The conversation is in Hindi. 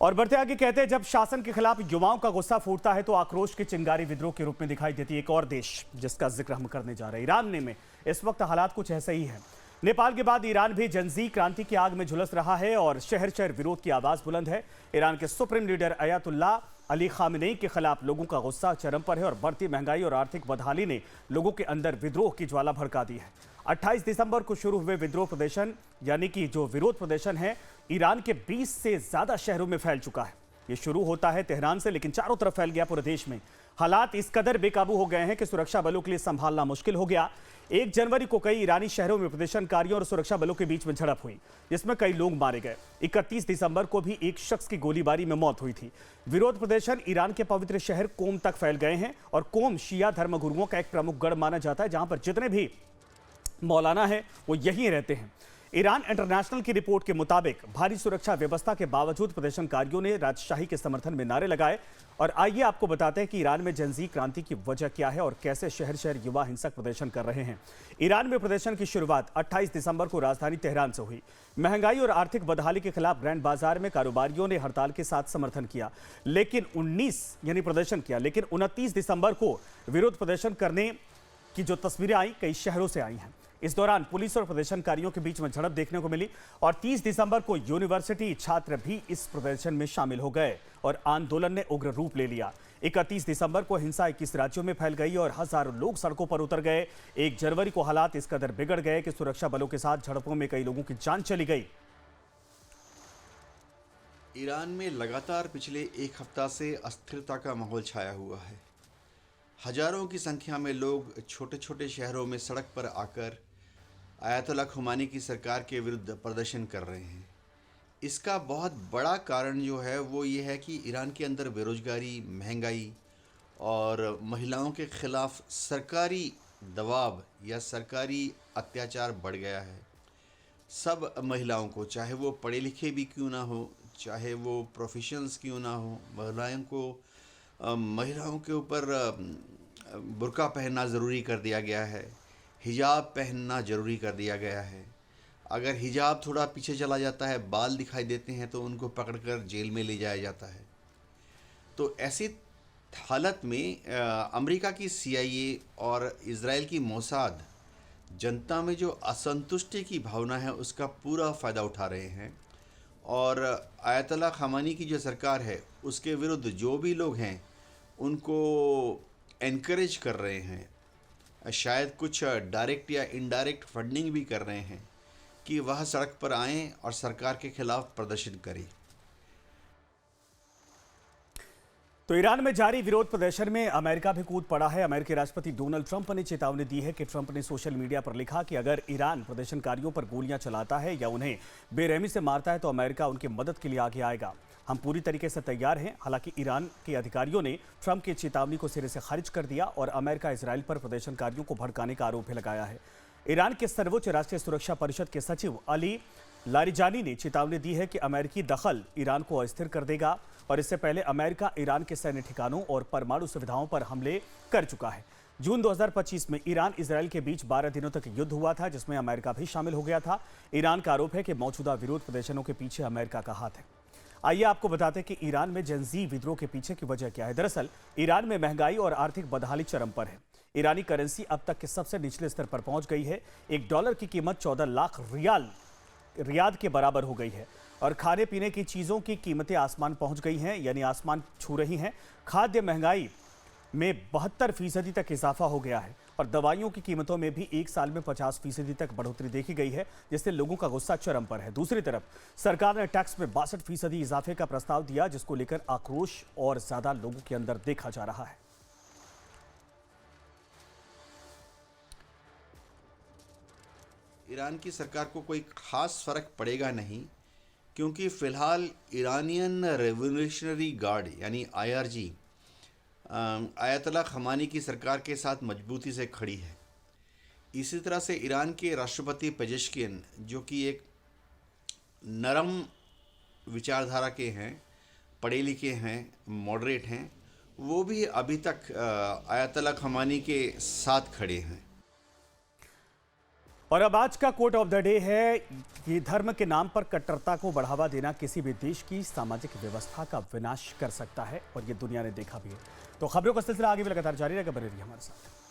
और बढ़ते आगे कहते हैं, जब शासन के खिलाफ युवाओं का गुस्सा फूटता है तो आक्रोश की चिंगारी विद्रोह के रूप में दिखाई देती है। एक और देश जिसका जिक्र हम करने जा रहे हैं, ईरान में इस वक्त हालात कुछ ऐसे ही है। नेपाल के बाद ईरान भी जनजी क्रांति की आग में झुलस रहा है और शहर शहर विरोध की आवाज बुलंद है। ईरान के supreme leader Ayatollah Ali Khamenei के खिलाफ लोगों का गुस्सा चरम पर है और बढ़ती महंगाई और आर्थिक बदहाली ने लोगों के अंदर विद्रोह की ज्वाला भड़का दी है। 28 दिसंबर को शुरू हुए विद्रोह प्रदर्शन यानी कि जो विरोध प्रदर्शन है, ईरान के 20 से ज्यादा शहरों में फैल चुका है। ये शुरू होता है तेहरान से, लेकिन चारों तरफ फैल गया पूरे देश में। हालात इस कदर बेकाबू हो गए हैं कि सुरक्षा बलों के लिए संभालना मुश्किल हो गया। 1 जनवरी को कई ईरानी शहरों में प्रदर्शनकारियों और सुरक्षा बलों के बीच में झड़प हुई, जिसमें कई लोग मारे गए। 31 दिसंबर को भी एक शख्स की गोलीबारी में मौत हुई थी। विरोध प्रदर्शन ईरान के पवित्र शहर कोम तक फैल गए हैं और कोम शिया धर्मगुरुओं का एक प्रमुख गढ़ माना जाता है, जहां पर जितने भी मौलाना है वो यहीं रहते हैं। ईरान इंटरनेशनल की रिपोर्ट के मुताबिक भारी सुरक्षा व्यवस्था के बावजूद प्रदर्शनकारियों ने राजशाही के समर्थन में नारे लगाए। और आइए आपको बताते हैं कि ईरान में जनजी क्रांति की वजह क्या है और कैसे शहर शहर युवा हिंसक प्रदर्शन कर रहे हैं। ईरान में प्रदर्शन की शुरुआत 28 दिसंबर को राजधानी तेहरान से हुई। महंगाई और आर्थिक बदहाली के खिलाफ ग्रैंड बाजार में कारोबारियों ने हड़ताल के साथ समर्थन किया, लेकिन 29 दिसंबर को विरोध प्रदर्शन करने की जो तस्वीरें आई कई शहरों से आई हैं। इस दौरान पुलिस और प्रदर्शनकारियों के बीच में झड़प देखने को मिली और 30 दिसंबर को यूनिवर्सिटी छात्र भी इस प्रदर्शन में शामिल हो गए और आंदोलन ने उग्र रूप ले लिया। 31 दिसंबर को हिंसा 21 राज्यों में फैल गई और हजारों लोग सड़कों पर उतर गए। 1 जनवरी को हालात इस कदर बिगड़ गए कि सुरक्षा बलों के साथ झड़पों में कई लोगों की जान चली गई। ईरान में लगातार पिछले 1 हफ्ता से अस्थिरता का माहौल छाया हुआ है। हजारों की संख्या में लोग छोटे छोटे शहरों में सड़क पर आकर अयातुल्लाह खुमानी की सरकार के विरुद्ध प्रदर्शन कर रहे हैं। इसका बहुत बड़ा कारण जो है वो ये है कि ईरान के अंदर बेरोजगारी, महंगाई और महिलाओं के खिलाफ सरकारी दबाव या सरकारी अत्याचार बढ़ गया है। सब महिलाओं को, चाहे वो पढ़े लिखे भी क्यों ना हो, चाहे वो प्रोफेशनल्स क्यों ना हो, महिलाओं के ऊपर बुर्का पहनना ज़रूरी कर दिया गया है, हिजाब पहनना ज़रूरी कर दिया गया है। अगर हिजाब थोड़ा पीछे चला जाता है, बाल दिखाई देते हैं, तो उनको पकड़कर जेल में ले जाया जाता है। तो ऐसी हालत में अमेरिका की CIA और इज़राइल की मोसाद जनता में जो असंतुष्टि की भावना है उसका पूरा फ़ायदा उठा रहे हैं और अयातुल्लाह खामेनी की जो सरकार है उसके विरुद्ध जो भी लोग हैं उनको एनकरेज कर रहे हैं। शायद कुछ डायरेक्ट या इनडायरेक्ट फंडिंग भी कर रहे हैं कि वह सड़क पर आएं और सरकार के खिलाफ प्रदर्शन करें। तो ईरान में जारी विरोध प्रदर्शन में अमेरिका भी कूद पड़ा है। अमेरिकी राष्ट्रपति डोनाल्ड ट्रंप ने चेतावनी दी है कि ट्रंप ने सोशल मीडिया पर लिखा कि अगर ईरान प्रदर्शनकारियों पर गोलियां चलाता है या उन्हें बेरहमी से मारता है तो अमेरिका उनकी मदद के लिए आगे आएगा। हम पूरी तरीके से तैयार हैं। हालांकि ईरान के अधिकारियों ने ट्रंप की चेतावनी को सिरे से खारिज कर दिया और अमेरिका इजराइल पर प्रदर्शनकारियों को भड़काने का आरोप भी लगाया है। ईरान के सर्वोच्च राष्ट्रीय सुरक्षा परिषद के सचिव अली लारिजानी ने चेतावनी दी है कि अमेरिकी दखल ईरान को अस्थिर कर देगा और इससे पहले अमेरिका ईरान के सैन्य ठिकानों और परमाणु सुविधाओं पर हमले कर चुका है। जून 2025 में ईरान इजराइल के बीच 12 दिनों तक युद्ध हुआ था, जिसमें अमेरिका भी शामिल हो गया था। ईरान का आरोप है कि मौजूदा विरोध प्रदर्शनों के पीछे अमेरिका का हाथ है। आइए आपको बताते हैं कि ईरान में जनजी विद्रोह के पीछे की वजह क्या है। दरअसल ईरान में महंगाई और आर्थिक बदहाली चरम पर है। ईरानी करेंसी अब तक के सबसे निचले स्तर पर पहुंच गई है। $1 की कीमत 14 लाख रियाद के बराबर हो गई है और खाने पीने की चीज़ों की कीमतें आसमान पहुंच गई हैं, यानी आसमान छू रही हैं। खाद्य महंगाई में 72% तक इजाफा हो गया है और दवाइयों की कीमतों में भी 1 साल में 50% तक बढ़ोतरी देखी गई है, जिससे लोगों का गुस्सा चरम पर है। दूसरी तरफ सरकार ने टैक्स में 62% इजाफे का प्रस्ताव दिया, जिसको लेकर आक्रोश और ज्यादा लोगों के अंदर देखा जा रहा है। ईरान की सरकार को कोई ख़ास फ़र्क पड़ेगा नहीं, क्योंकि फ़िलहाल ईरानियन रेवोल्यूशनरी गार्ड यानी IRG अयातुल्लाह खामेनी की सरकार के साथ मजबूती से खड़ी है। इसी तरह से ईरान के राष्ट्रपति पेजेश्किन, जो कि एक नरम विचारधारा के हैं, पढ़े लिखे हैं, मॉडरेट हैं, वो भी अभी तक अयातुल्लाह खामेनी के साथ खड़े हैं। और अब आज का कोट ऑफ द डे है कि धर्म के नाम पर कट्टरता को बढ़ावा देना किसी भी देश की सामाजिक व्यवस्था का विनाश कर सकता है और ये दुनिया ने देखा भी है। तो खबरों का सिलसिला आगे भी लगातार जारी रहेगा, बने रहिए हमारे साथ।